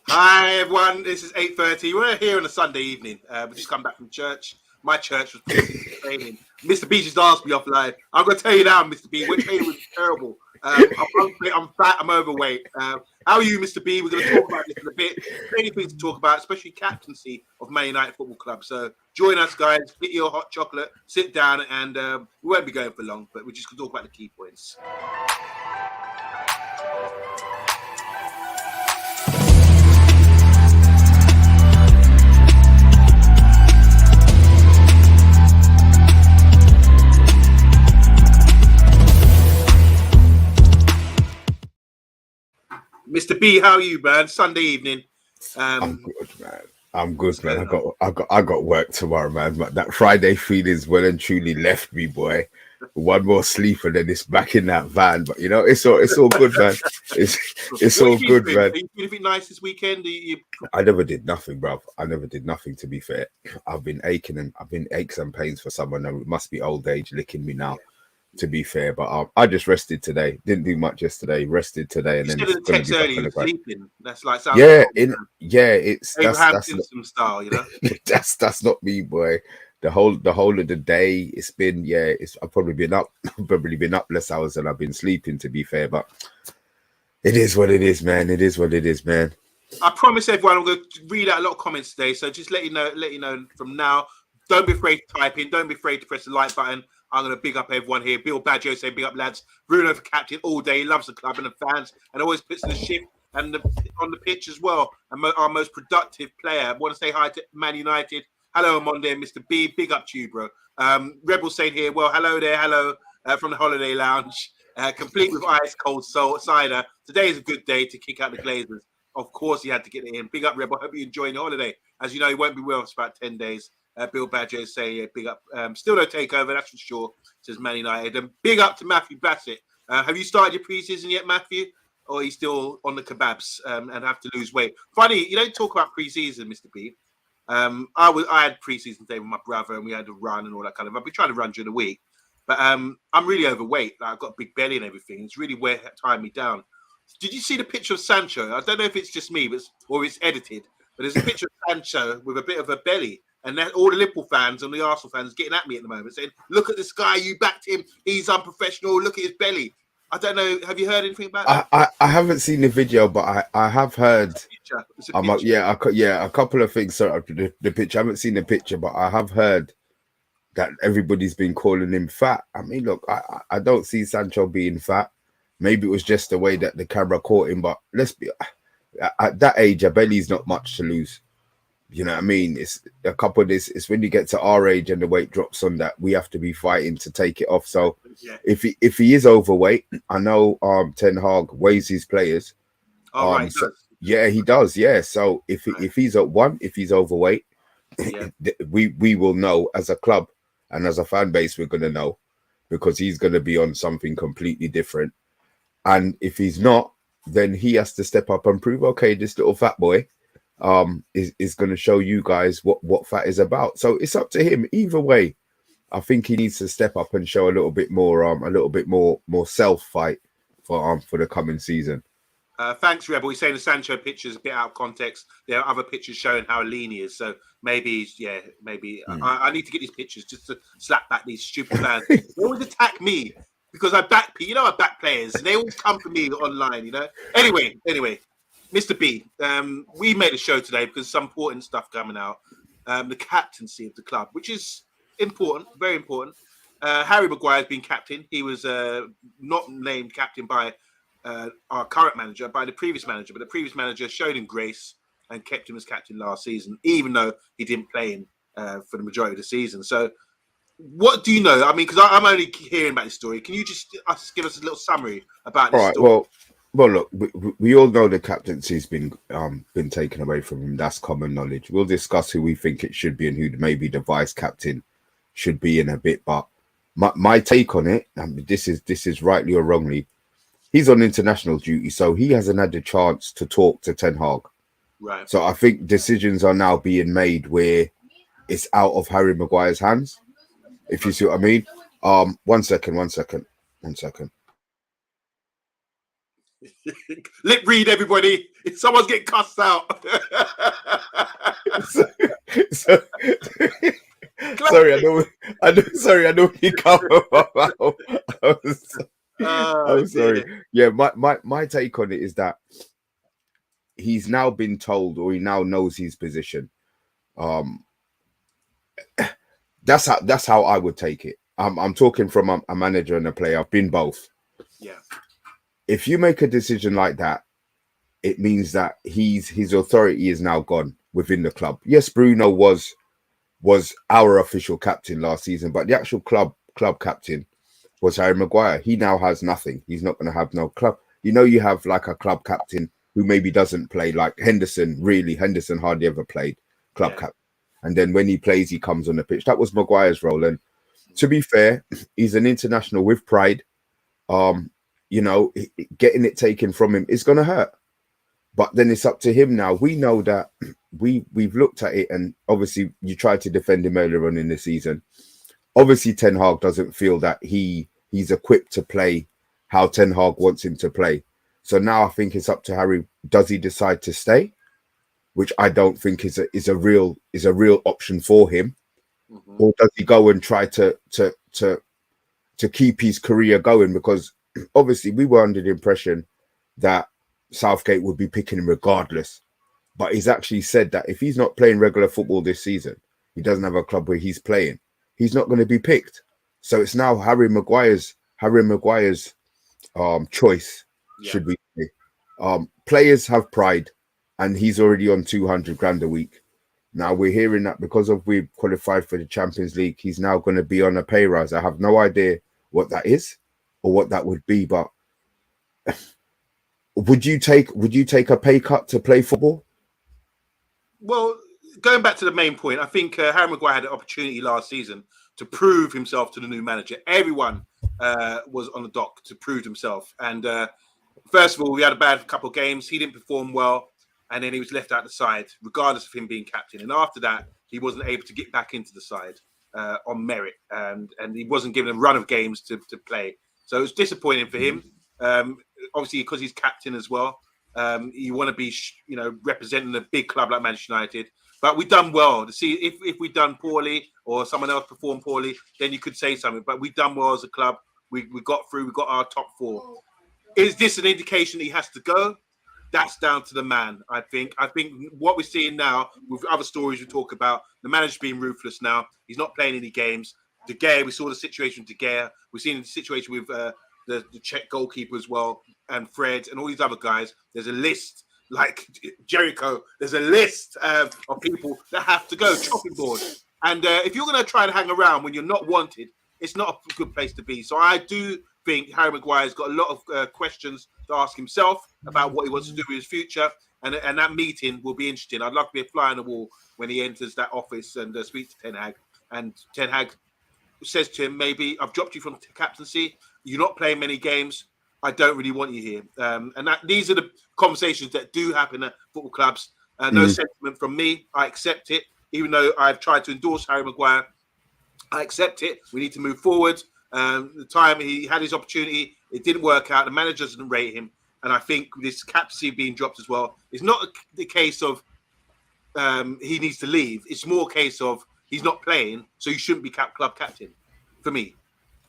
Hi everyone, this is 8:30. We're here on a Sunday evening. We just come back from church. My church was training. Mr. B just asked me offline. I'm going to tell you now, Mr. B, what training was terrible. I'm fat, I'm overweight. How are you, Mr. B? We're going to talk about this in a bit. Plenty of things to talk about, especially captaincy of Man United Football Club. So join us, guys. Get your hot chocolate, sit down, and we won't be going for long, but we're just going to talk about the key points. Mr. B, how are you, man? Sunday evening. I'm good, man. I'm good, man. I got work tomorrow, man. But that Friday feeling's well and truly left me, boy. One more sleep and then it's back in that van. But you know, it's all good, man. It's all good, man. Are you doing anything nice this weekend? I never did nothing, bruv. I never did nothing, to be fair. I've been aches and pains for someone. It must be old age licking me now. To be fair, but I just rested today. Didn't do much yesterday. Rested today, and then the text early sleeping. That's like it's Abraham Simpson style, you know. that's not me, boy. The whole of the day, it's been I've probably been up less hours than I've been sleeping. To be fair, but it is what it is, man. It is what it is, man. I promise everyone I'm going to read out a lot of comments today, so just let you know from now. Don't be afraid to type in. Don't be afraid to press the like button. I'm going to big up everyone here. Bill Badger saying big up, lads. Bruno for captain all day. He loves the club and the fans and always puts in the shift and on the pitch as well. And our most productive player. I want to say hi to Man United. Hello, OMONDI and Mr. B. Big up to you, bro. Rebel saying here, well, hello there. Hello from the Holiday Lounge. Complete with ice cold cider. Today is a good day to kick out the Glazers. Of course, he had to get it in. Big up, Rebel. Hope you enjoy your holiday. As you know, he won't be with us for about 10 days. Bill Badger is saying, big up. Still no takeover, that's for sure, says Man United. And big up to Matthew Bassett. Have you started your preseason yet, Matthew? Or are you still on the kebabs and have to lose weight? Funny, you don't talk about preseason, Mr. B. I had preseason day with my brother and we had to run and all that kind of. I've been trying to run during the week, but I'm really overweight. Like, I've got a big belly and everything. It's really tying me down. Did you see the picture of Sancho? I don't know if it's just me, or it's edited, but there's a picture of Sancho with a bit of a belly. And that all the Liverpool fans and the Arsenal fans getting at me at the moment, saying, "Look at this guy, you backed him. He's unprofessional. Look at his belly." I don't know. Have you heard anything about that? I haven't seen the video, but I have heard. It's a picture. A couple of things. Sorry, the picture. I haven't seen the picture, but I have heard that everybody's been calling him fat. I mean, look, I don't see Sancho being fat. Maybe it was just the way that the camera caught him. But let's be at that age, a belly's not much to lose. You know what I mean? It's a couple of this. It's when you get to our age and the weight drops on that we have to be fighting to take it off. So if he is overweight, I know Ten Hag weighs his players. He does. Yeah. So if he's at one, if he's overweight, we will know as a club and as a fan base, we're gonna know because he's gonna be on something completely different. And if he's not, then he has to step up and prove, okay, this little fat boy is going to show you guys what fat is about. So it's up to him. Either way, I think he needs to step up and show a little bit more self fight for the coming season. Thanks, Rebel. He's saying the Sancho picture is a bit out of context. There are other pictures showing how lean he is. So maybe, I need to get these pictures just to slap back these stupid fans. They always attack me because I back players. They always come for me online, you know. Anyway. Mr. B, we made a show today because some important stuff coming out. The captaincy of the club, which is important, very important. Harry Maguire has been captain. He was not named captain by our current manager, by the previous manager, but the previous manager showed him grace and kept him as captain last season, even though he didn't play him for the majority of the season. So what do you know? I mean, because I'm only hearing about this story. Can you just give us a little summary about this story? Well, look, we all know the captaincy's been taken away from him. That's common knowledge. We'll discuss who we think it should be and who maybe the vice captain should be in a bit. But my take on it, and this is rightly or wrongly, he's on international duty, so he hasn't had the chance to talk to Ten Hag. Right. So I think decisions are now being made where it's out of Harry Maguire's hands. If you see what I mean. One second. Lip read, everybody. If someone's getting cussed out. so, sorry, I know you come about. I'm sorry. Yeah, my take on it is that he's now been told, or he now knows his position. That's how I would take it. I'm talking from a manager and a player. I've been both. Yeah. If you make a decision like that, it means that his authority is now gone within the club. Yes, Bruno was our official captain last season, but the actual club captain was Harry Maguire. He now has nothing. He's not going to have no club. You have like a club captain who maybe doesn't play, like Henderson. Really, Henderson hardly ever played club captain. And then when he plays, he comes on the pitch. That was Maguire's role. And to be fair, he's an international with pride. Getting it taken from him is going to hurt. But then it's up to him now. We know that we've looked at it, and obviously you tried to defend him earlier on in the season. Obviously, Ten Hag doesn't feel that he's equipped to play how Ten Hag wants him to play. So now I think it's up to Harry. Does he decide to stay? Which I don't think is a real option for him, or does he go and try to keep his career going? Because obviously we were under the impression that Southgate would be picking him regardless, but he's actually said that if he's not playing regular football this season, he doesn't have a club where he's playing, he's not going to be picked. So it's now Harry Maguire's choice, should we say. Players have pride, and he's already on 200 grand a week. Now we're hearing that because we've qualified for the Champions League, he's now going to be on a pay rise. I have no idea what that is or what that would be, but would you take a pay cut to play football? Well, going back to the main point, I think Harry Maguire had an opportunity last season to prove himself to the new manager. Everyone was on the dock to prove himself. And first of all, we had a bad couple of games. He didn't perform well. And then he was left out the side, regardless of him being captain. And after that, he wasn't able to get back into the side on merit. And he wasn't given a run of games to play. So it was disappointing for him. Obviously, because he's captain as well. You want to be, representing a big club like Manchester United. But we've done well. To see if we've done poorly or someone else performed poorly, then you could say something. But we've done well as a club. We got through. We got our top four. Is this an indication that he has to go? That's down to the man, I think. I think what we're seeing now with other stories we talk about, the manager's being ruthless now. He's not playing any games. De Gea, we saw the situation with De Gea. We've seen the situation with the Czech goalkeeper as well, and Fred and all these other guys. There's a list, like Jericho. There's a list of people that have to go, chopping board. And if you're going to try to hang around when you're not wanted, it's not a good place to be. So I do think Harry Maguire's got a lot of questions to ask himself about what he wants to do with his future, and that meeting will be interesting. I'd love to be a fly on the wall when he enters that office and speaks to Ten Hag, and Ten Hag says to him, maybe I've dropped you from captaincy, you're not playing many games, I don't really want you here. And these are the conversations that do happen at football clubs. No sentiment from me, I accept it, even though I've tried to endorse Harry Maguire. I accept it. We need to move forward. The time he had his opportunity, it didn't work out. The manager doesn't rate him, and I think this captaincy being dropped as well is not the case of he needs to leave. It's more a case of he's not playing, so you shouldn't be club captain. For me,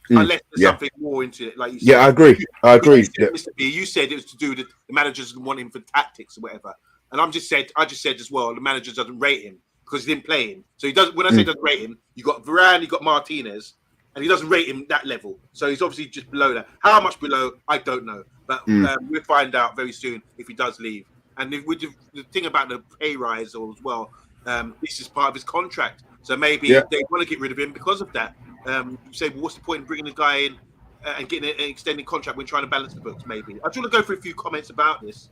unless there's something more into it, like you said. Yeah, I agree. Mr. B, you said it was to do with the manager doesn't want him for tactics or whatever, and I just said as well, the manager doesn't rate him because he didn't play him. So he does. When I say doesn't rate him, you got Varane, you got Martinez. And he doesn't rate him that level. So he's obviously just below that. How much below, I don't know. But we'll find out very soon if he does leave. And with the thing about the pay rise as well, this is part of his contract. So maybe they want to get rid of him because of that. You say, well, what's the point in bringing a guy in and getting an extended contract when trying to balance the books, maybe? I just want to go through a few comments about this.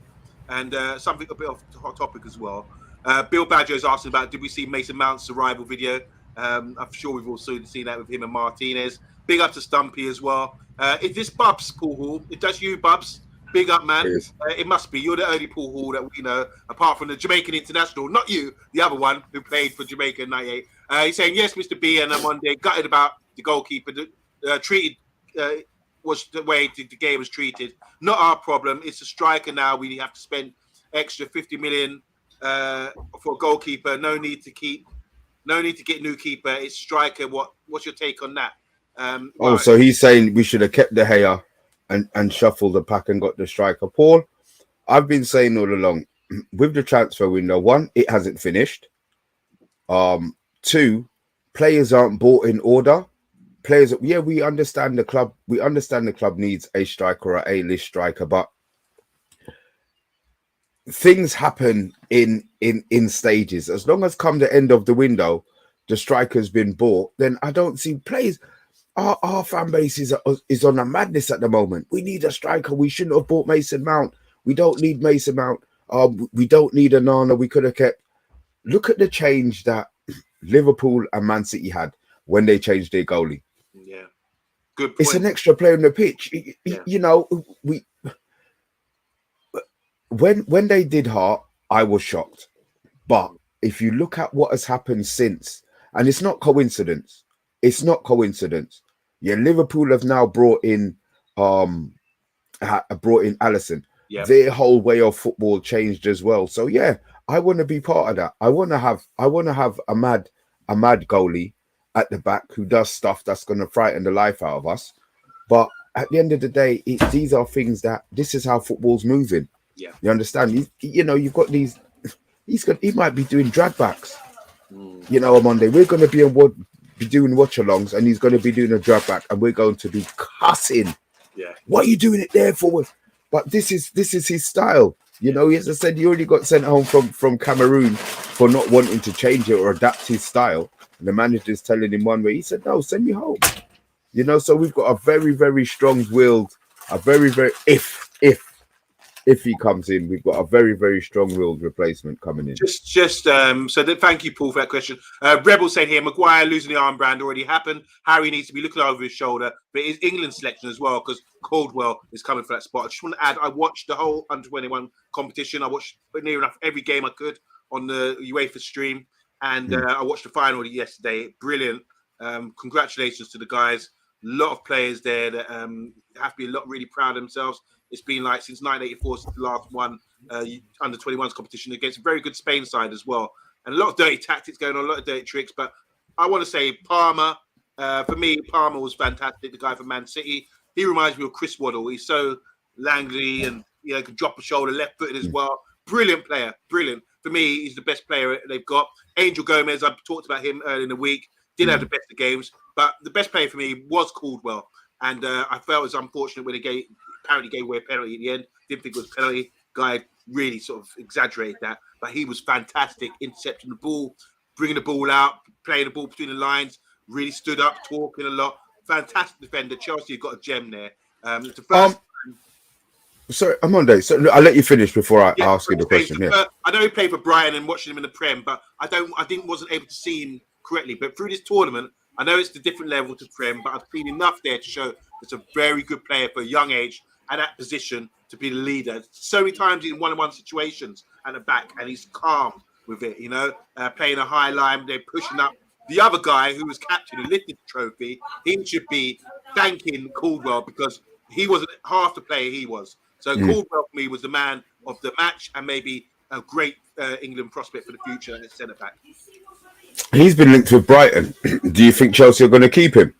And something a bit off the hot topic as well. Bill Badger is asking about, did we see Mason Mount's arrival video? I'm sure we've also seen that with him and Martinez. Big up to Stumpy as well. Is this Bubs, Paul Hall? If that's you, Bubs, big up, man. It must be. You're the only Paul Hall that we know, apart from the Jamaican international. Not you, the other one who played for Jamaica in 98. He's saying, yes, Mr. B, and I'm on there gutted about the goalkeeper treated was the way the game was treated. Not our problem. It's a striker now. We have to spend extra 50 million for a goalkeeper. No need to get new keeper. It's striker. What's your take on that? Oh, so he's saying we should have kept De Gea and shuffled the pack and got the striker. Paul, I've been saying all along, with the transfer window, one, it hasn't finished. Two, players aren't bought in order. Players, yeah, we understand the club. We understand the club needs a striker or A-list striker, but things happen in stages. As long as come the end of the window, the striker's been bought, then I don't see players. Our fan base is on a madness at the moment. We need a striker. We shouldn't have bought Mason Mount. We don't need Mason Mount. We don't need a Nana. We could have kept. Look at the change that Liverpool and Man City had when they changed their goalie. Yeah, good point. It's an extra player on the pitch. Yeah. You know, when they did Hart, I was shocked. But if you look at what has happened since, and it's not coincidence. It's not coincidence. Yeah, Liverpool have now brought in Alisson. Yeah. Their whole way of football changed as well. So yeah, I want to be part of that. I want to have a mad goalie at the back who does stuff that's going to frighten the life out of us. But at the end of the day, these are things that this is how football's moving. Yeah, you understand? You know, you've got these. He might be doing drag backs. You know, on Monday we're going to be doing watch-alongs, and he's going to be doing a drag back, and we're going to be cussing. Yeah, what are you doing it there for? But this is his style. You know, as I said, he already got sent home from Cameroon for not wanting to change it or adapt his style. And the manager's telling him one way. He said, no, send me home. You know, so we've got a very, very strong-willed, a very, very, if he comes in, we've got a very, very strong-willed replacement coming in. Thank you, Paul, for that question. Rebel saying here, Maguire losing the armband already happened. Harry needs to be looking over his shoulder, but it's England selection as well, because Caldwell is coming for that spot. I just want to add, I watched the whole under-21 competition. I watched near enough every game I could on the UEFA stream, and I watched the final yesterday. Brilliant. Congratulations to the guys. A lot of players there that have to be really proud of themselves. It's been like since 1984, since the last one under 21s competition against a very good Spain side as well. And a lot of dirty tactics going on, a lot of dirty tricks. But I want to say Palmer, for me, Palmer was fantastic, the guy from Man City. He reminds me of Chris Waddle. He's so languidly and can drop a shoulder, left-footed as well. Brilliant player, brilliant. For me, he's the best player they've got. Angel Gomez, I've talked about him earlier in the week. Didn't have the best of games, but the best player for me was Caldwell. And I felt it was unfortunate when he apparently gave away a penalty at the end. Didn't think it was a penalty. Guy really sort of exaggerated that, but he was fantastic, intercepting the ball, bringing the ball out, playing the ball between the lines, really stood up, talking a lot. Fantastic defender. Chelsea got a gem there. It's the first time. Sorry, Amonde. So I'll let you finish before I ask you the question. I know he played for Brighton and watching him in the Prem, but wasn't able to see him correctly. But through this tournament, I know it's the different level to Prem, but I've seen enough there to show it's a very good player for a young age at that position to be the leader. So many times in one-on-one situations at the back, and he's calm with it, playing a high line, they're pushing up. The other guy who was captain who lifted the trophy, he should be thanking Caldwell because he wasn't half the player he was. So Caldwell for me was the man of the match and maybe a great England prospect for the future at centre back. He's been linked with Brighton. Do you think Chelsea are going to keep him?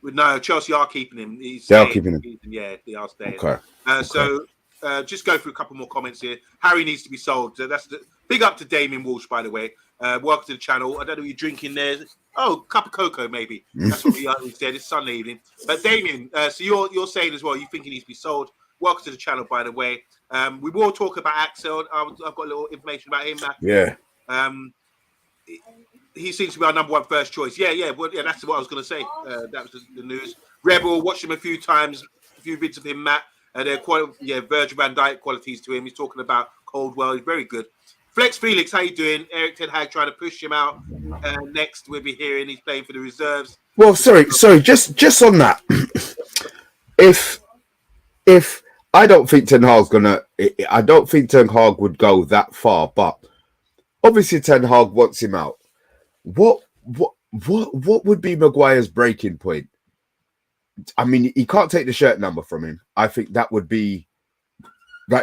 No, Chelsea are keeping him. They are keeping him. Yeah, they are staying. Okay. So just go through a couple more comments here. Harry needs to be sold. So that's the big up to Damien Walsh, by the way. Welcome to the channel. I don't know what you're drinking there. Oh, cup of cocoa, maybe. That's what we said. It's Sunday evening. But Damien, so you're saying as well, you think he needs to be sold. Welcome to the channel, by the way. We will talk about Axel. I've got a little information about him. Yeah. He seems to be our number one first choice. Yeah. Well, yeah, that's what I was going to say. That was the news. Rebel, watched him a few times, a few bits of him, Matt. They're Virgil van Dijk qualities to him. He's talking about Caldwell. He's very good. Flex Felix, how you doing? Eric Ten Hag trying to push him out. Next, we'll be hearing he's playing for the reserves. Well, sorry. Just on that. If I don't think Ten Hag's I don't think Ten Hag would go that far, but obviously Ten Hag wants him out. What would be Maguire's breaking point? I mean, he can't take the shirt number from him. I think that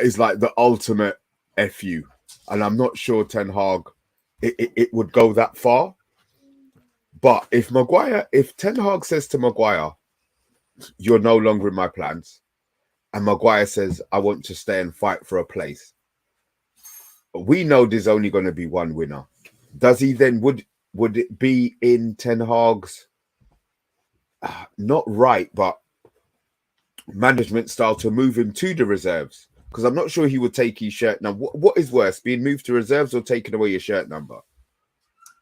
is like the ultimate FU. And I'm not sure Ten Hag, it would go that far. But if Ten Hag says to Maguire, you're no longer in my plans, and Maguire says, I want to stay and fight for a place, we know there's only going to be one winner. Does he then, would it be in Ten Hag's, not right, but management style to move him to the reserves? Because I'm not sure he would take his shirt number. What is worse, being moved to reserves or taking away your shirt number?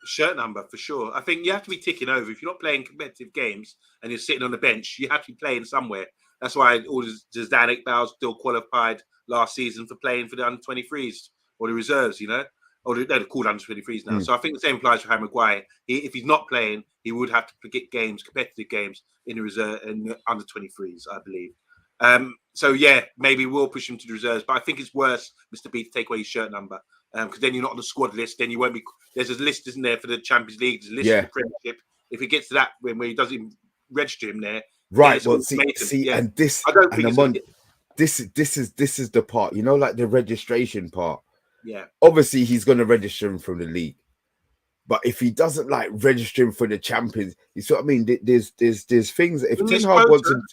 Shirt number for sure. I think you have to be ticking over. If you're not playing competitive games and you're sitting on the bench, you have to be playing somewhere. That's why all the Zidane Iqbal still qualified last season for playing for the under-23s or the reserves, you know, or they're called under-23s now. So I think the same applies for Harry Maguire. If he's not playing, he would have to get games, competitive games in the reserve and under-23s, I believe. So yeah, maybe we'll push him to the reserves, but I think it's worse, Mr. B, to take away his shirt number. Because then you're not on the squad list. Then you won't be. There's a list, isn't there, for the Champions League? There's a list for the Premiership. If it gets to that when he doesn't even register him there, right? Well, and this, I don't think this is the part, you know, like the registration part. Yeah. Obviously, he's going to register him from the league, but if he doesn't like register him for the Champions, you see what I mean? There's things. If Ten Hag wants him,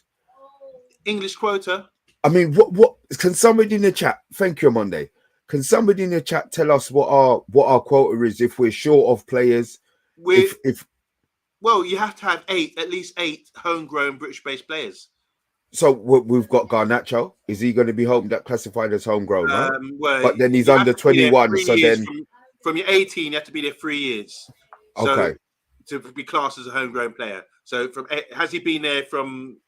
English quota. I mean, what can somebody in the chat? Thank you, Monday. Can somebody in the chat tell us what our quota is if we're short of players? Well, you have to have at least eight homegrown British-based players. So we've got Garnacho. Is he going to be classified as homegrown? Right? Well, but then he's under 21. So then from your 18, you have to be there 3 years. Okay. So to be classed as a homegrown player. So has he been there from?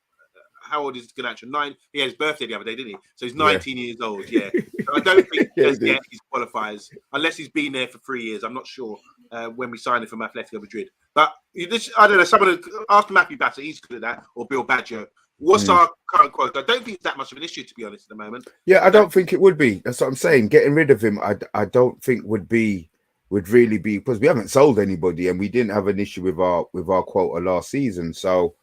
How old is Garnacho? 9. He had his birthday the other day, didn't he? So he's 19 years old. Yeah. So I don't think he qualifies unless he's been there for 3 years. I'm not sure when we signed him from Atletico Madrid. But I don't know. Someone after Matthew Bassett, he's good at that, or Bill Baggio. What's our current quota? I don't think it's that much of an issue, to be honest, at the moment. Yeah, I don't think it would be. That's what I'm saying. Getting rid of him, I don't think would really be, because we haven't sold anybody and we didn't have an issue with our quota last season. So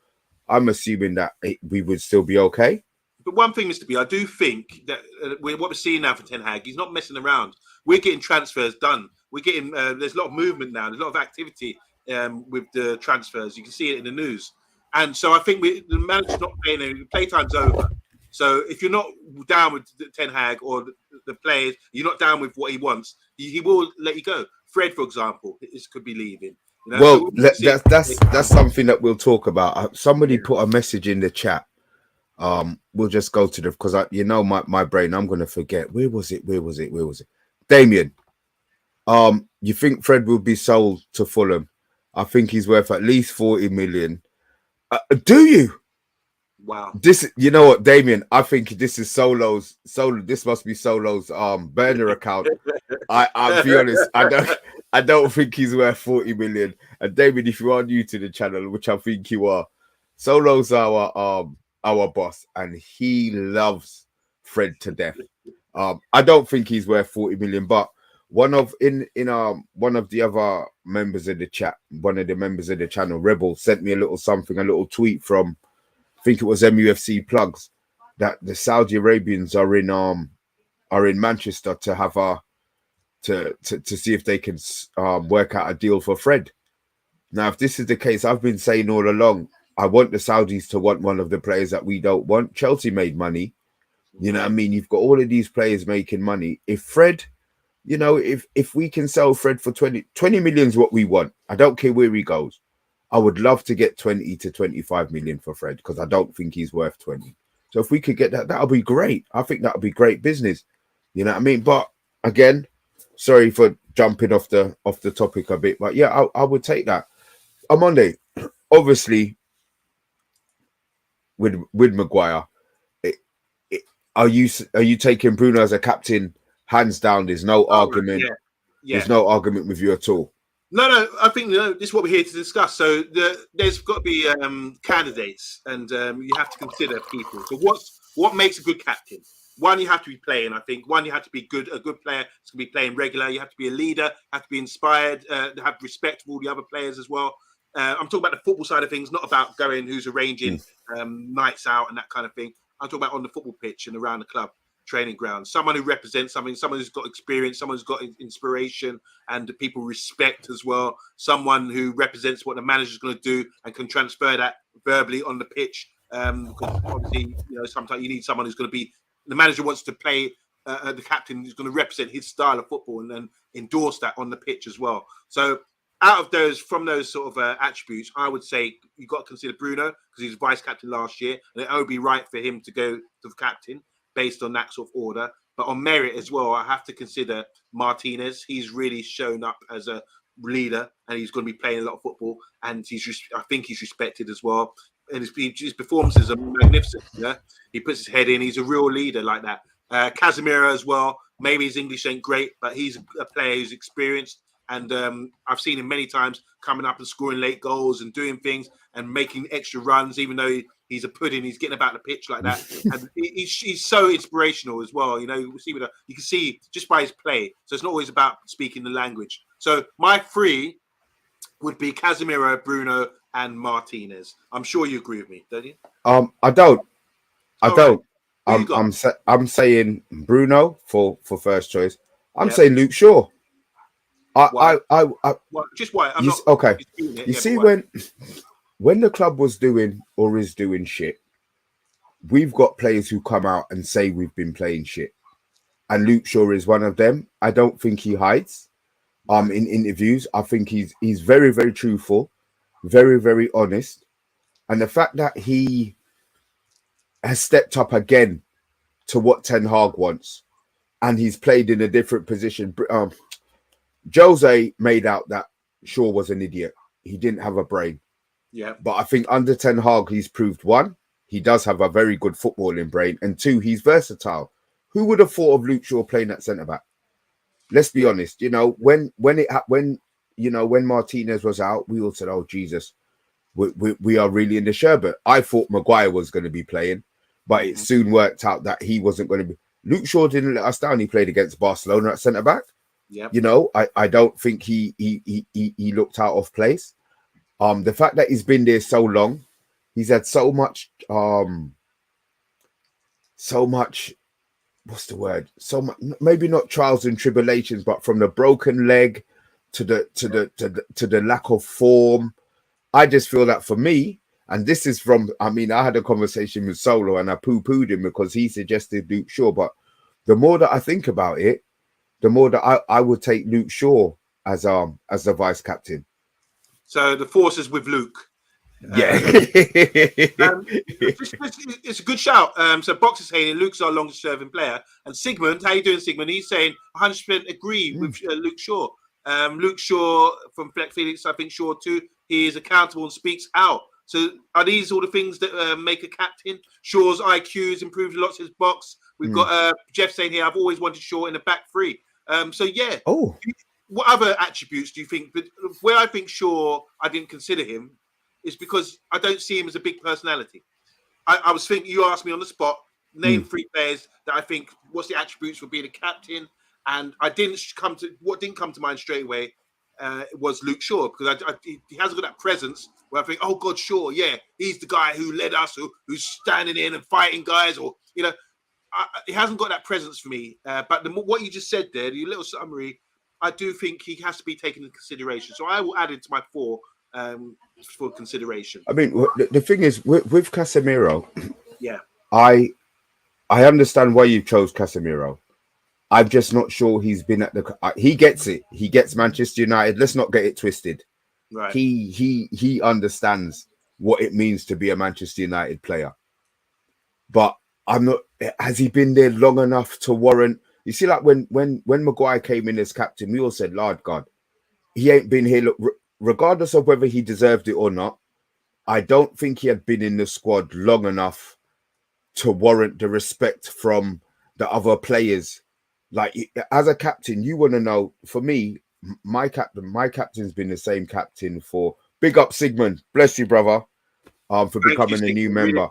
I'm assuming that we would still be okay. But one thing, Mr. B, I do think that what we're seeing now for Ten Hag, he's not messing around. We're getting transfers done. We're getting there's a lot of movement now. There's a lot of activity with the transfers. You can see it in the news. And so I think the manager's not playing any. Playtime's over. So if you're not down with Ten Hag or the players, you're not down with what he wants, he will let you go. Fred, for example, could be leaving. You know? Well, so that's something that we'll talk about. Somebody put a message in the chat. We'll just go to because my brain, I'm going to forget. Where was it? Damien, you think Fred will be sold to Fulham? I think he's worth at least 40 million. Do you? Wow. This, you know what, Damien? I think this is Solo's. This must be Solo's burner account. I'll be honest. I don't think he's worth 40 million. And Damien, if you are new to the channel, which I think you are, Solo's our boss, and he loves Fred to death. I don't think he's worth 40 million, but one of the other members of the chat, one of the members of the channel, Rebel, sent me a little tweet from, I think it was MUFC Plugs, that the Saudi Arabians are in Manchester to have to see if they can work out a deal for Fred. Now, if this is the case, I've been saying all along, I want the Saudis to want one of the players that we don't want. Chelsea made money. You know what I mean? You've got all of these players making money. If Fred, if we can sell Fred for 20 million is what we want. I don't care where he goes. I would love to get 20 to 25 million for Fred, because I don't think he's worth 20. So if we could get that, that'll be great. I think that'll be great business. You know what I mean? But again, sorry for jumping off the topic a bit, but yeah, I would take that. OMONDI, obviously, with Maguire, are you taking Bruno as a captain? Hands down, there's no argument. Yeah. There's no argument with you at all. No, I think this is what we're here to discuss. So there's got to be candidates, and you have to consider people. So what makes a good captain? One, you have to be playing, I think. One, you have to be a good player. It's going to be playing regular. You have to be a leader, have to be inspired, have respect for all the other players as well. I'm talking about the football side of things, not about going who's arranging nights out and that kind of thing. I'm talking about on the football pitch and around the club training ground. Someone who represents something, someone who's got experience, someone who's got inspiration and the people respect as well. Someone who represents what the manager's going to do and can transfer that verbally on the pitch. Because obviously, sometimes you need someone who's going to be, the manager wants to play the captain who's going to represent his style of football and then endorse that on the pitch as well. So out of those, from those sort of attributes, I would say you've got to consider Bruno because he's vice captain last year, and it would be right for him to go to the captain based on that sort of order. But on merit as well, I have to consider Martinez. He's really shown up as a leader, and he's going to be playing a lot of football, and I think he's respected as well. And his performances are magnificent. Yeah, he puts his head in. He's a real leader like that. Casemiro as well. Maybe his English ain't great, but he's a player who's experienced. And I've seen him many times coming up and scoring late goals and doing things and making extra runs, even though he's a pudding. He's getting about the pitch like that. And he's so inspirational as well. You can see just by his play. So it's not always about speaking the language. So my three would be Casemiro, Bruno, and Martinez. I'm sure you agree with me, don't you? I don't. Right. I'm saying Bruno for first choice. I'm saying Luke Shaw. Why? Just why? I'm not okay. You see, when the club was doing or is doing shit, we've got players who come out and say we've been playing shit, and Luke Shaw is one of them. I don't think he hides. In interviews, I think he's very, very truthful, very, very honest, and the fact that he has stepped up again to what Ten Hag wants, and he's played in a different position. Jose made out that Shaw was an idiot. He didn't have a brain. Yeah. But I think under Ten Hag, he's proved one, he does have a very good footballing brain, and two, he's versatile. Who would have thought of Luke Shaw playing at centre back? Let's be honest. When Martinez was out, we all said, "Oh Jesus, we are really in the sherbet." I thought Maguire was going to be playing, but it soon worked out that he wasn't going to be. Luke Shaw didn't let us down. He played against Barcelona at centre back. Yeah, I don't think he looked out of place. The fact that he's been there so long, he's had so much what's the word? So much, maybe not trials and tribulations, but from the broken leg to the lack of form. I just feel that for me, and this is from, I had a conversation with Solo and I poo-pooed him because he suggested Luke Shaw, but the more that I think about it, the more that I would take Luke Shaw as the vice captain. So the force is with Luke. Yeah. It's a good shout. So Box is saying Luke's our longest serving player. And Sigmund, how you doing, Sigmund? He's saying 100% agree with Luke Shaw. Luke Shaw from Felix, I think Shaw too. He is accountable and speaks out. So are these all the things that make a captain? Shaw's IQ has improved a lot since Box. We've got Jeff saying here, I've always wanted Shaw in the back three. So yeah. Oh. What other attributes do you think? But where I think Shaw, I didn't consider him, is because I don't see him as a big personality. I was thinking, you asked me on the spot, name 3 players that I think what's the attributes for being a captain, and what didn't come to mind straight away was Luke Shaw, because he hasn't got that presence where I think, oh God, Shaw, yeah, he's the guy who led us, who's standing in and fighting guys, or he hasn't got that presence for me. But what you just said there, your little summary, I do think he has to be taken into consideration. So I will add it to my 4 for consideration. The thing is with Casemiro, yeah, I understand why you chose Casemiro. I'm just not sure he's been at he gets it. He gets Manchester United. Let's not get it twisted. Right. He understands what it means to be a Manchester United player. But I'm not. Has he been there long enough to warrant? You see, like when Maguire came in as captain, we all said, Lord God, he ain't been here. Look, regardless of whether he deserved it or not, I don't think he had been in the squad long enough to warrant the respect from the other players. Like, as a captain, you want to know, for me, my captain's been the same captain for, big up Sigmund, bless you, brother, for becoming a new member.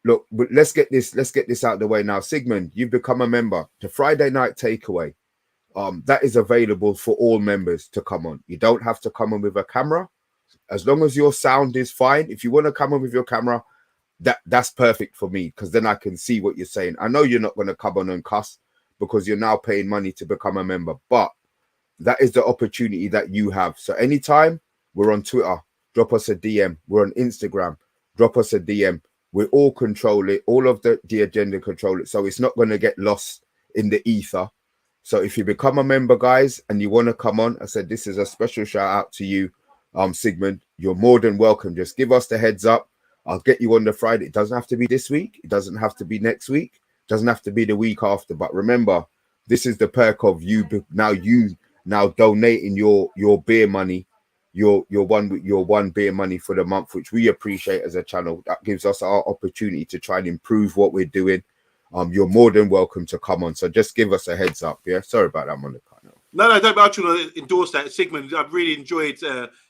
Look, let's get this out of the way now. Sigmund, you've become a member. The Friday night takeaway, that is available for all members to come on. You don't have to come on with a camera. As long as your sound is fine, if you want to come on with your camera, that's perfect for me, because then I can see what you're saying. I know you're not going to come on and cuss because you're now paying money to become a member, but that is the opportunity that you have. So anytime, we're on Twitter, drop us a DM. We're on Instagram, drop us a DM. We all control it. All of the agenda control it. So it's not going to get lost in the ether. So if you become a member, guys, and you want to come on, I said this is a special shout out to you, Sigmund. You're more than welcome. Just give us the heads up. I'll get you on the Friday. It doesn't have to be this week. It doesn't have to be next week. It doesn't have to be the week after. But remember, this is the perk of you now donating your beer money, your one beer money for the month, which we appreciate as a channel. That gives us our opportunity to try and improve what we're doing. You're more than welcome to come on. So just give us a heads up. Yeah, sorry about that, Monica. No, don't. I want to endorse that, Sigmund. I've really enjoyed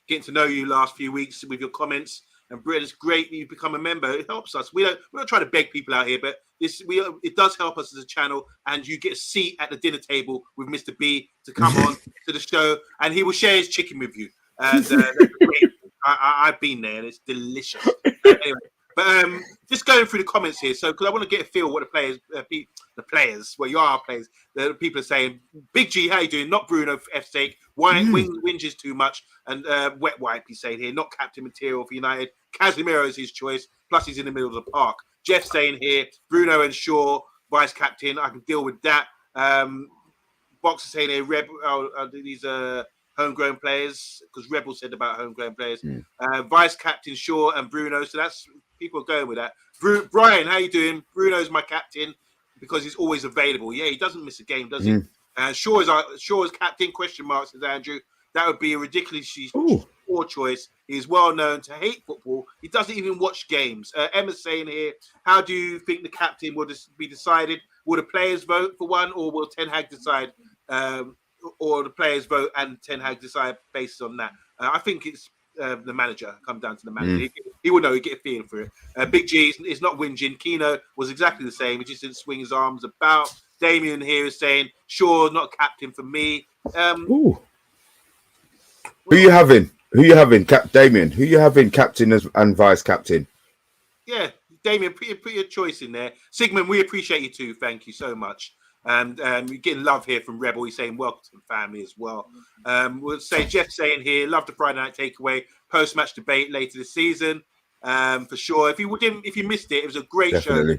getting to know you last few weeks with your comments. And Brett, it's great you've become a member. It helps us. We're not trying to beg people out here, but it does help us as a channel. And you get a seat at the dinner table with Mr. B to come on to the show, and he will share his chicken with you. And that's great. I've been there, and it's delicious. Anyway, but just going through the comments here, so because I want to get a feel of what the players, well, you are players. The people are saying, Big G, how you doing? Not Bruno for F's sake. Whinges too much. And Wet Wipe, he's saying here, not captain material for United. Casemiro is his choice. Plus, he's in the middle of the park. Jeff saying here, Bruno and Shaw, vice captain. I can deal with that. Boxer saying here, these homegrown players, because Rebel said about homegrown players. Vice captain Shaw and Bruno. So that's people are going with that. Brian, how you doing? Bruno's my captain because he's always available. Yeah, he doesn't miss a game, does he? Shaw is captain, question mark, says Andrew. That would be a ridiculously poor choice. He's well known to hate football. He doesn't even watch games. Emma's saying here, how do you think the captain will be decided? Will the players vote for one, or will Ten Hag decide? Or the players vote and Ten Hag decide based on that? I think it's the manager. Come down to the manager. He will know. He get a feeling for it. Big G is not whinging. Keno was exactly the same. He just didn't swing his arms about. Damien here is saying, sure, not captain for me. Who you having? Damien. Who you having captain and vice captain? Yeah, Damien, put your choice in there. Sigmund, we appreciate you too. Thank you so much. And we're getting love here from Rebel. He's saying welcome to the family as well. We'll say Jeff saying here, love the Friday night takeaway, post-match debate later this season. For sure. If you missed it, it was a great show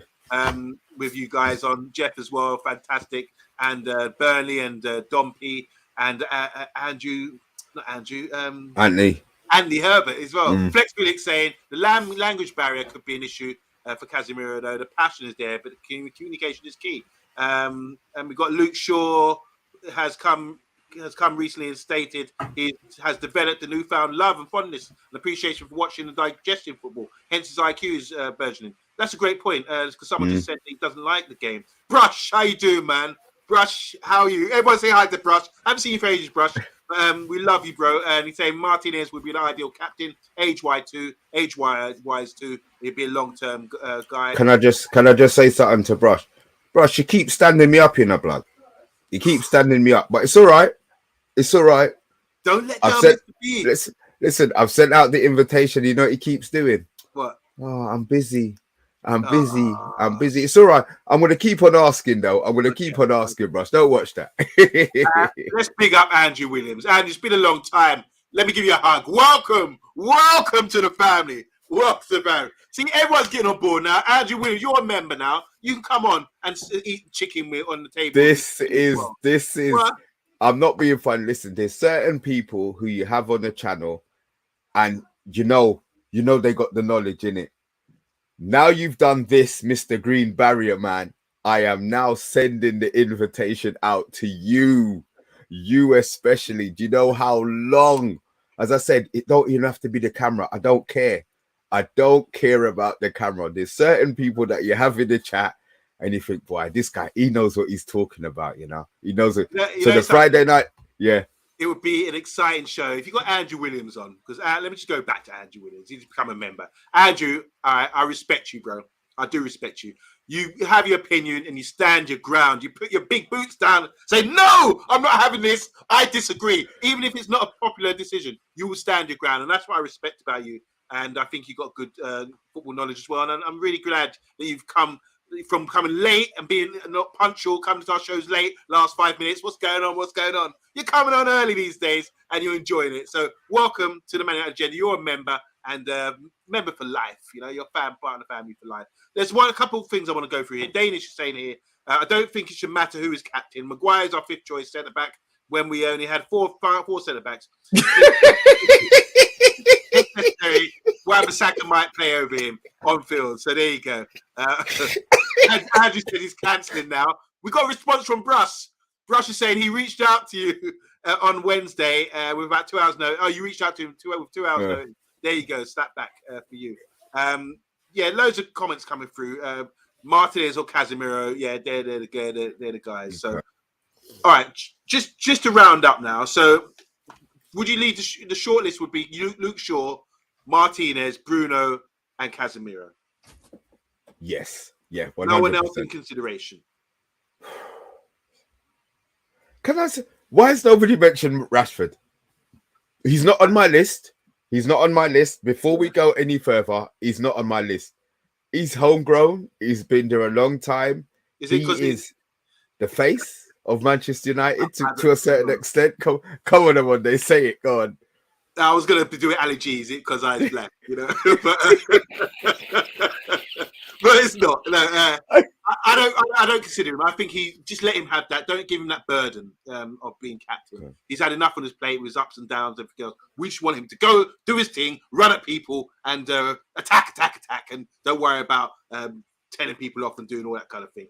with you guys on. Jeff as well, fantastic. And Burnley and Dompey and Anthony Herbert as well. Flex Felix saying the language barrier could be an issue for Casemiro, though the passion is there, but the communication is key. And we've got Luke Shaw has come recently and stated he has developed a newfound love and fondness and appreciation for watching and digesting football. Hence his IQ is burgeoning. That's a great point because someone just said he doesn't like the game. Brush, how you doing, man? Brush, how are you? Everyone say hi to Brush. I haven't seen you for ages, Brush. We love you, bro. And he's saying Martinez would be an ideal captain. Age-wise too. He'd be a long-term guy. Can I just say something to Brush? Brush, you keep standing me up, you know, blood. You keep standing me up, but it's all right. It's all right. Don't let down listen, I've sent out the invitation. You know what he keeps doing? What? Oh, I'm busy. I'm busy. It's all right. I'm going to keep on asking, though. I'm going to keep on asking, Brush. Don't watch that. Let's big up Andrew Williams. Andrew, it's been a long time. Let me give you a hug. Welcome to the family. Welcome to the family. See, everyone's getting on board now. Andrew Williams, you're a member now. You can come on and eat chicken on the table. This is. What? I'm not being funny. Listen, there's certain people who you have on the channel, and you know they got the knowledge in it. Now you've done this, Mr. Green Barrier Man. I am now sending the invitation out to you especially. Do you know how long? As I said, it don't even have to be the camera. I don't care. I don't care about the camera. There's certain people that you have in the chat and you think, boy, this guy, he knows what he's talking about, you know? He knows it. So the Friday night, yeah. It would be an exciting show if you got Andrew Williams on. Because let me just go back to Andrew Williams. He's become a member. Andrew, I respect you, bro. I do respect you. You have your opinion and you stand your ground. You put your big boots down, say, no, I'm not having this. I disagree. Even if it's not a popular decision, you will stand your ground. And that's what I respect about you. And I think you've got good football knowledge as well. And I'm really glad that you've come from coming late and being not punctual, coming to our shows late, last 5 minutes. What's going on? What's going on? You're coming on early these days and you're enjoying it. So welcome to the Man United Agenda. You're a member and member for life. You know, you're part of the family for life. There's a couple of things I want to go through here. Danish is saying here, I don't think it should matter who is captain. Maguire's our fifth choice centre back when we only had four centre backs. Wan-Bissaka might play over him on field. So there you go. Andrew said he's cancelling now. We got a response from Bruss. Bruss is saying he reached out to you on Wednesday with about 2 hours notice. Oh, you reached out to him with 2 hours notice. There you go. Slap back for you. Yeah, loads of comments coming through. Martinez or Casemiro, yeah, they're the guys. So, all right, just to round up now. So, would you lead the short list? Would be Luke Shaw, Martinez, Bruno, and Casemiro. Yes, yeah. 100%. No one else in consideration. Can I say, why has nobody mentioned Rashford? He's not on my list. He's not on my list. Before we go any further, he's not on my list. He's homegrown. He's been there a long time. Is it because he's the face of Manchester United to a certain extent? Come on, OMONDI, say it. Go on. I was going to do it Ali G's because I was black, you know. But it's not. No, I don't consider him. I think he just let him have that. Don't give him that burden of being captain. Yeah. He's had enough on his plate with his ups and downs. Everything else. We just want him to go do his thing, run at people, and attack, and don't worry about telling people off and doing all that kind of thing.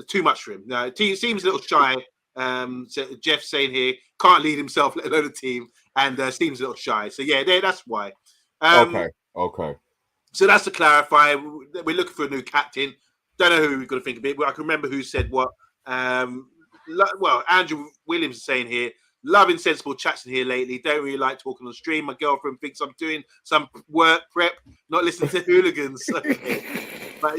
Too much for him. He seems a little shy. So Jeff saying here can't lead himself, let alone a team, and seems a little shy. So yeah, that's why. Okay. So that's to clarify. We're looking for a new captain. Don't know who we're going to think of it, but I can remember who said what. Well, Andrew Williams is saying here, loving sensible chats in here lately. Don't really like talking on stream. My girlfriend thinks I'm doing some work prep, not listening to hooligans. But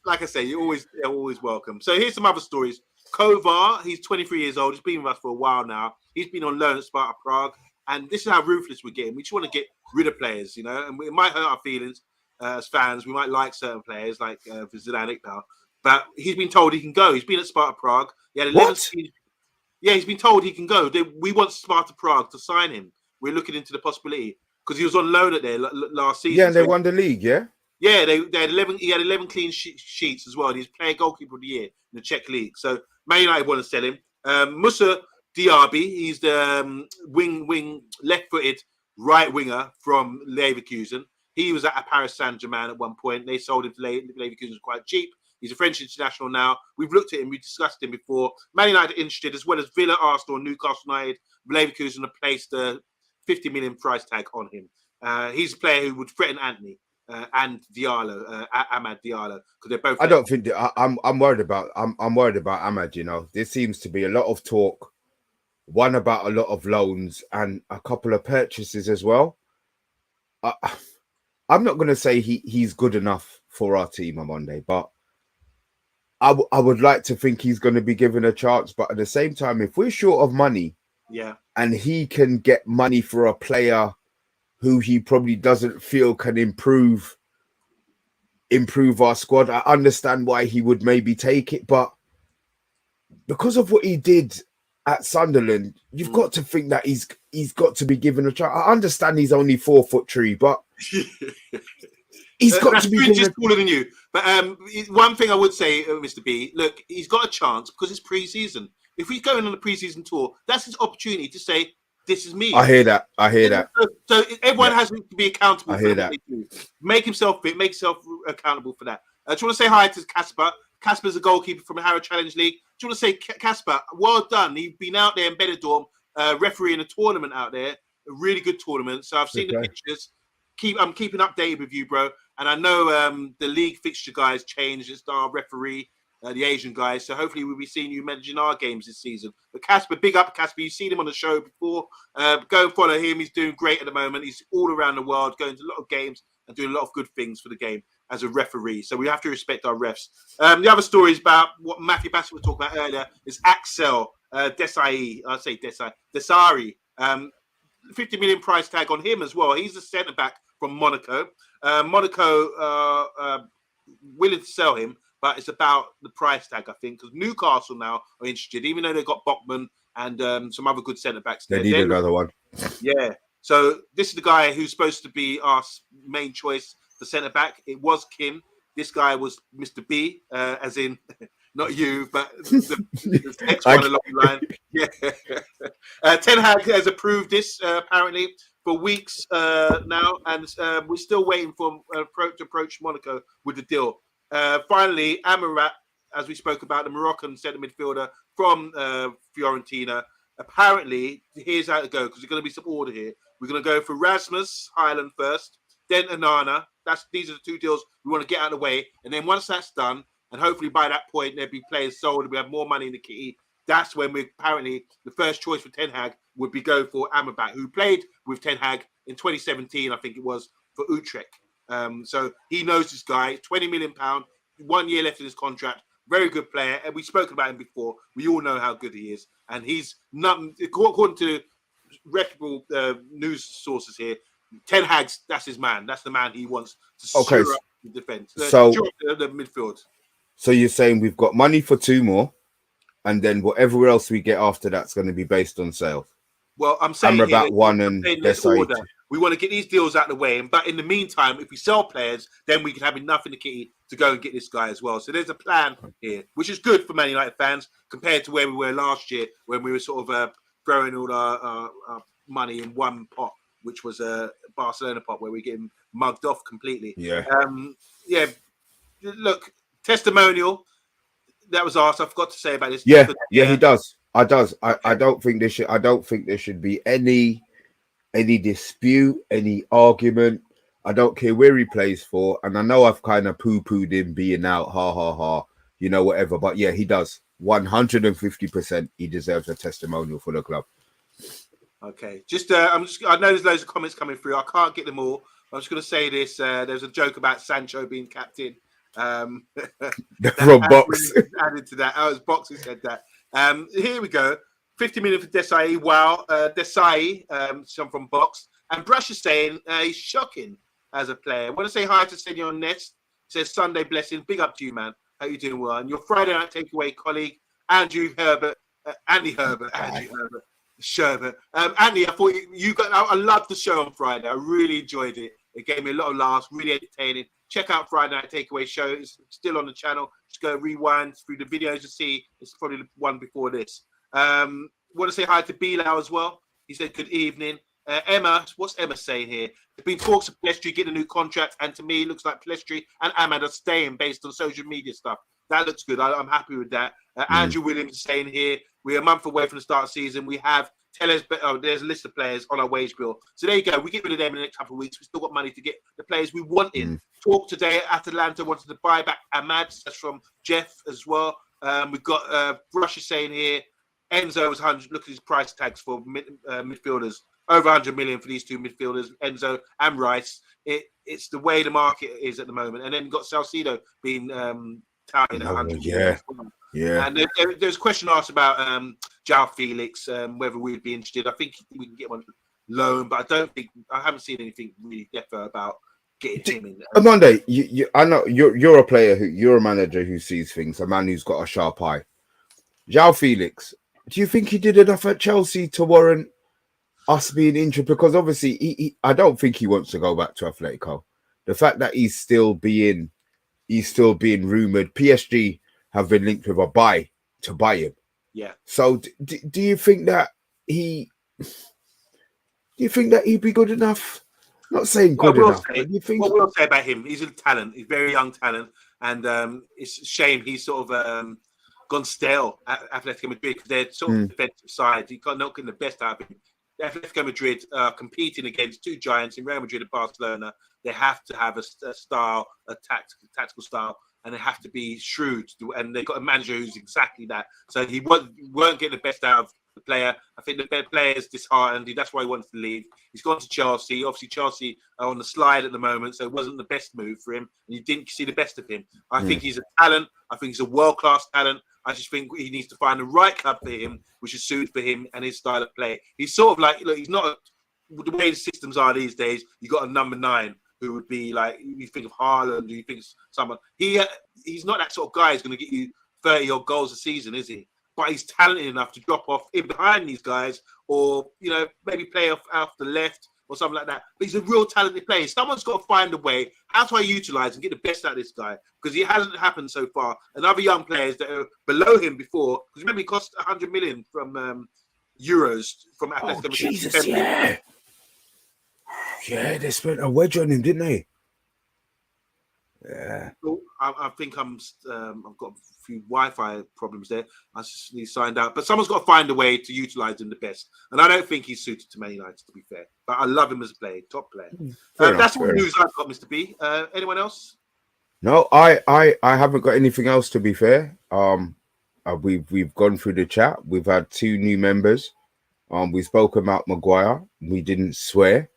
like I say, you're always welcome. So here's some other stories. Kovar, he's 23 years old. He's been with us for a while now. He's been on loan at Sparta Prague. And this is how ruthless we're getting. We just want to get rid of players, you know, and it might hurt our feelings as fans. We might like certain players like Zidane Iqbal, but he's been told he can go. He's been at Sparta Prague. He had 11 Yeah, he's been told he can go. We want Sparta Prague to sign him. We're looking into the possibility because he was on loan at there last season. Yeah, and they won the league, yeah? Yeah, they had 11. He had 11 clean sheets as well. He's player goalkeeper of the year in the Czech league. So Man United want to sell him. Musa Diaby, he's the wing left-footed right winger from Leverkusen. He was at Paris Saint-Germain at one point. They sold him to Leverkusen quite cheap. He's a French international now. We've looked at him. We discussed him before. Man United interested, as well as Villa, Arsenal, Newcastle United. Leverkusen have placed a 50 million price tag on him. He's a player who would threaten Anthony and Diallo, Amad Diallo, because they're both. I don't think I'm worried about. I'm worried about Amad. You know, there seems to be a lot of talk. One about a lot of loans and a couple of purchases as well. I'm not going to say he's good enough for our team on Monday, but I would like to think he's going to be given a chance. But at the same time, if we're short of money, and he can get money for a player who he probably doesn't feel can improve our squad, I understand why he would maybe take it. But because of what he did at Sunderland, you've got to think that he's got to be given a chance. I understand he's only 4'3", but he's got to be just taller than you. But one thing I would say, Mr. B, look, he's got a chance because it's pre-season. If he's going on a pre-season tour, that's his opportunity to say, "This is me." I hear that. So everyone has to be accountable. I hear that. Make himself fit. Make himself accountable for that. I just want to say hi to Casper. Casper's a goalkeeper from the Harrow Challenge League. Do you want to say, Casper, well done. You've been out there in Benidorm, refereeing a tournament out there, a really good tournament. So I've seen the pictures. I'm keeping updated with you, bro. And I know the league fixture guys changed. It's our referee, the Asian guys. So hopefully we'll be seeing you managing our games this season. But Casper, big up, Casper. You've seen him on the show before. Go and follow him. He's doing great at the moment. He's all around the world, going to a lot of games and doing a lot of good things for the game. as a referee. So we have to respect our refs. The other story is about what Matthew Bassett was talking about earlier is Axel Desai. I say Desari. 50 million price tag on him as well. He's a centre back from Monaco. Monaco willing to sell him, but it's about the price tag, I think, because Newcastle now are interested, even though they've got Bachmann and some other good centre backs. They need another one. Yeah. So this is the guy who's supposed to be our main choice for centre back. It was Kim. This guy was Mr. B, as in not you, but the next one along the line. Yeah. Ten Hag has approved this apparently for weeks now, and we're still waiting for to approach Monaco with the deal. Finally, Amrabat, as we spoke about, the Moroccan centre midfielder from Fiorentina. Apparently, here's how to go, because there's going to be some order here. We're going to go for Rasmus Highland first, then Anana. These are the two deals we want to get out of the way. And then once that's done, and hopefully by that point there'll be players sold and we have more money in the kitty, that's when apparently the first choice for Ten Hag would be go for Amrabat, who played with Ten Hag in 2017, I think it was, for Utrecht. So he knows this guy, £20 million, 1 year left in his contract. Very good player, and we've spoken about him before. We all know how good he is, and he's not, according to reputable news sources here, Ten Hag's, that's his man. That's the man he wants to stir up the defense. So the midfield. So you're saying we've got money for 2 more, and then whatever else we get after that's going to be based on sale. Well, I'm saying about one and order. We want to get these deals out of the way, but in the meantime, if we sell players, then we can have enough in the kitty to go and get this guy as well. So there's a plan here, which is good for Man United fans compared to where we were last year, when we were sort of throwing all our money in one pot, which was a Barcelona pot, where we're getting mugged off completely. Yeah. Look, testimonial that was asked. I forgot to say about this. Yeah, he does. I don't think there should be any dispute, any argument. I don't care where he plays for, and I know I've kind of poo-pooed him being out, whatever. But yeah, he does 150%. He deserves a testimonial for the club. Okay, I know there's loads of comments coming through. I can't get them all. I'm just going to say this. There's a joke about Sancho being captain. From Box added to that. Oh, it's Box who said that. Here we go. 50 million for Desai. Wow, Desai, some from Box. And Brush is saying he's shocking as a player. I want to say hi to Senor Nest. Says Sunday blessing. Big up to you, man. How you doing well? And your Friday night takeaway colleague, Andy Herbert. Andy Sherbert. Andy, I thought I loved the show on Friday. I really enjoyed it. It gave me a lot of laughs, really entertaining. Check out Friday Night Takeaway show. It's still on the channel. Just go rewind through the videos to see. It's probably the one before this. Want to say hi to Bilal as well. He said good evening. Emma, what's Emma saying here? There's been talks of Pelestri getting a new contract, and to me, it looks like Pelestri and Ahmad are staying based on social media stuff. That looks good. I'm happy with that. Andrew Williams is saying here, we're a month away from the start of the season. We have there's a list of players on our wage bill. So there you go. We get rid of them in the next couple of weeks. We've still got money to get the players we want in. Talk today. Atalanta wanted to buy back Ahmad. That's from Jeff as well. We've got Brush is saying here, Enzo was 100. Look at his price tags for midfielders. Over 100 million for these two midfielders, Enzo and Rice. It's the way the market is at the moment. And then you've got Salcedo being touted at 100 million. Yeah. And there's a question asked about João Felix, whether we'd be interested. I think we can get one loan, but I haven't seen anything really definite about getting him in. Monday, I know you're a player you're a manager who sees things, a man who's got a sharp eye. João Felix, do you think he did enough at Chelsea to warrant us being injured? Because obviously I don't think he wants to go back to Atletico. The fact that he's still being rumored, PSG have been linked with a buy to buy him. Yeah. So do you think that he'd be good enough? Not saying good enough. But you think... What we'll say about him, he's a talent. He's a very young talent, and it's a shame he's sort of gone stale at Atletico Madrid, because they're sort of defensive side. He not getting the best out of him. Atletico Madrid are competing against two giants in Real Madrid and Barcelona. They have to have a tactical style, and they have to be shrewd. And they've got a manager who's exactly that. So he weren't getting the best out of the player. I think the player is disheartened. That's why he wants to leave. He's gone to Chelsea. Obviously, Chelsea are on the slide at the moment, so it wasn't the best move for him, and you didn't see the best of him. I think he's a talent. I think he's a world-class talent. I just think he needs to find the right club for him, which is suited for him and his style of play. He's sort of like, look, he's not the way the systems are these days. You got a number 9 who would be like, you think of Haaland, you think of someone. He's not that sort of guy who's going to get you 30 odd goals a season, is he? But he's talented enough to drop off in behind these guys, or maybe play off the left or something like that. But he's a real talented player. Someone's got to find a way how do I utilize and get the best out of this guy, because it hasn't happened so far. And other young players that are below him before, because remember he cost 100 million from euros from Atletico. Oh, Jesus, yeah. Yeah, they spent a wedge on him, didn't they? Yeah. I think I've got a few Wi-Fi problems there. I just need signed out, but someone's got to find a way to utilize him the best. And I don't think he's suited to Man United, to be fair. But I love him as a player, top player. That's all the news I've got, Mr. B. Anyone else? No, I haven't got anything else, to be fair. We've gone through the chat. We've had 2 new members. We spoke about Maguire. We didn't swear.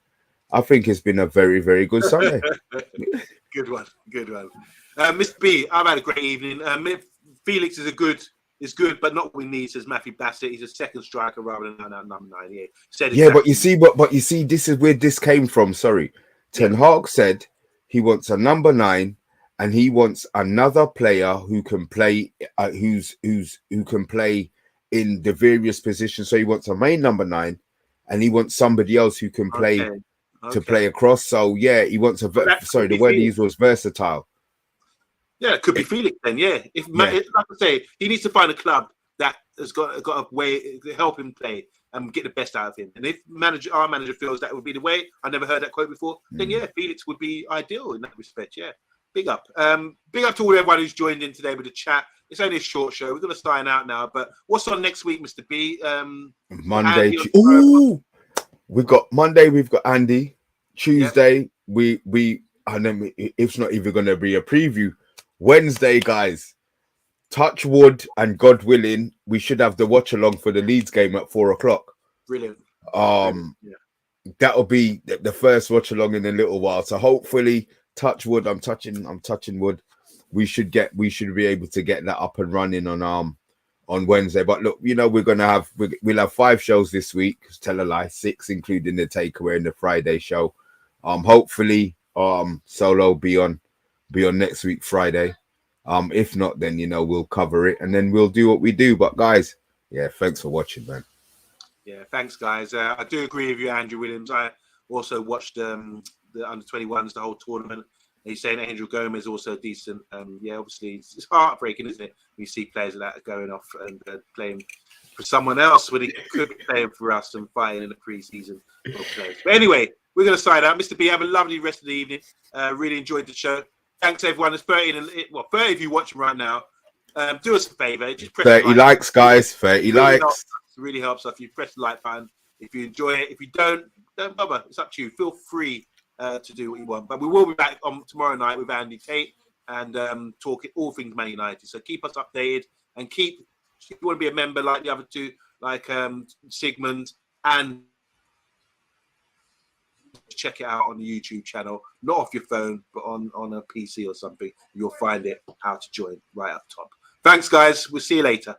I think it's been a very, very good Sunday. Good one. Mr. B, I've had a great evening. Felix is good, but not what we need, says Matthew Bassett. He's a second striker rather than number 9. Yeah, exactly. But you see, this is where this came from. Sorry. Ten Hag said he wants a number 9 and he wants another player who can play, who can play in the various positions. So he wants a main number 9 and he wants somebody else who can play to play across. So yeah, he wants the word he used was versatile. Yeah, it could be Felix then. Yeah, like I say, he needs to find a club that has got a way to help him play and get the best out of him. And if our manager feels that would be the way, I never heard that quote before, then yeah, Felix would be ideal in that respect. Yeah, big up to everyone who's joined in today with the chat. It's only a short show. We're going to sign out now. But what's on next week, Mr. B? Monday. We've got Monday. We've got Andy. Tuesday. And then it's not even going to be a preview. Wednesday, guys. Touch wood and God willing, we should have the watch along for the Leeds game at 4:00. Brilliant. That'll be the first watch along in a little while. So hopefully, touch wood. I'm touching wood. We should be able to get that up and running on Wednesday. But look, we'll have 5 shows this week. Tell a lie, 6, including the takeaway and the Friday show. Hopefully, Solo be on next week Friday. If not, then we'll cover it and then we'll do what we do. But guys, yeah, thanks for watching, man. Yeah, thanks, guys. I do agree with you, Andrew Williams. I also watched the under-21s, the whole tournament. He's saying Angel Gomez also decent. Yeah, obviously it's heartbreaking, isn't it? We see players like that going off and playing for someone else when he could be playing for us and fighting in the pre-season. But anyway, we're going to sign out. Mr. B, have a lovely rest of the evening. Really enjoyed the show. Thanks, everyone. There's 30 of you watching right now. Do us a favor. Just press 30 likes, guys. 30 likes. It really helps us if you press the like button. If you enjoy it. If you don't bother. It's up to you. Feel free to do what you want. But we will be back on tomorrow night with Andy Tate and talking all things Man United. So keep us updated and if you want to be a member like the other 2, like Sigmund, and check it out on the YouTube channel, not off your phone, but on a PC or something. You'll find it how to join right up top. Thanks, guys. We'll see you later.